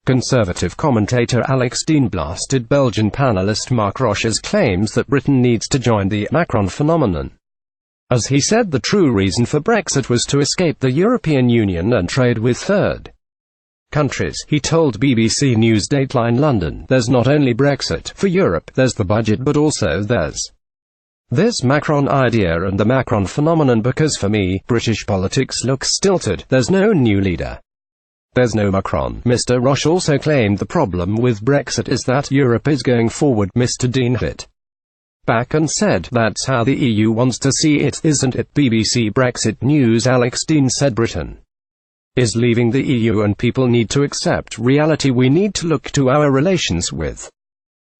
Conservative commentator Alex Deane blasted Belgian panellist Marc Roche's claims that Britain needs to join the Macron phenomenon. As he said, the true reason for Brexit was to escape the European Union and trade with third countries. He told BBC News Dateline London, "There's not only Brexit for Europe, there's the budget, but also there's this Macron idea and the Macron phenomenon, because for me, British politics looks stilted. There's no new leader. There's no Macron." Mr. Roche also claimed the problem with Brexit is that Europe is going forward. Mr. Deane hit back and said, "That's how the EU wants to see it, isn't it?" BBC Brexit News Alex Deane said Britain is leaving the EU and people need to accept reality. We need to look to our relations with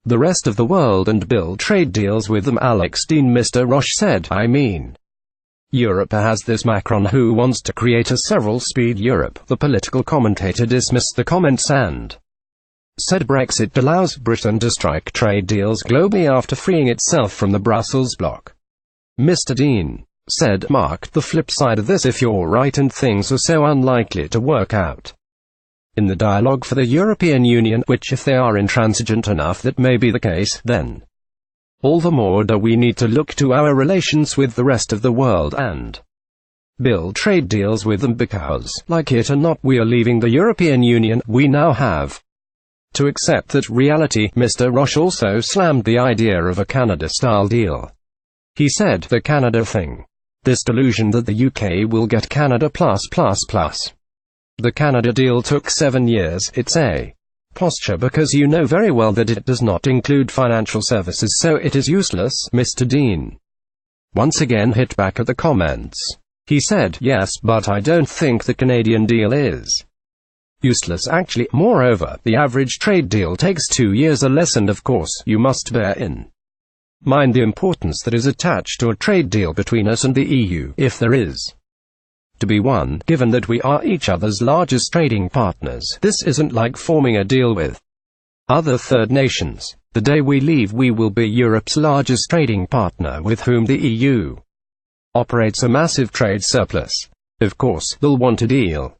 the rest of the world and build trade deals with them. Alex Deane. Mr. Roche said, "I mean, Europe has this Macron who wants to create a several-speed Europe." The political commentator dismissed the comments and said Brexit allows Britain to strike trade deals globally after freeing itself from the Brussels bloc. Mr. Deane said, "Mark, the flip side of this, if you're right and things are so unlikely to work out in the dialogue for the European Union, which if they are intransigent enough that may be the case, then all the more do we need to look to our relations with the rest of the world and build trade deals with them, because, like it or not, we are leaving the European Union. We now have to accept that reality." Mr. Roche also slammed the idea of a Canada-style deal. He said, "The Canada thing. This delusion that the UK will get Canada plus. The Canada deal took 7 years. It's a posture because you know very well that it does not include financial services, so it is useless." Mr. Deane once again hit back at the comments. He said, "Yes, but I don't think the Canadian deal is useless actually. Moreover, the average trade deal takes 2 years or less, and of course, you must bear in mind the importance that is attached to a trade deal between us and the EU, if there is to be one, given that we are each other's largest trading partners. This isn't like forming a deal with other third nations. The day we leave, we will be Europe's largest trading partner with whom the EU operates a massive trade surplus. Of course, they'll want a deal.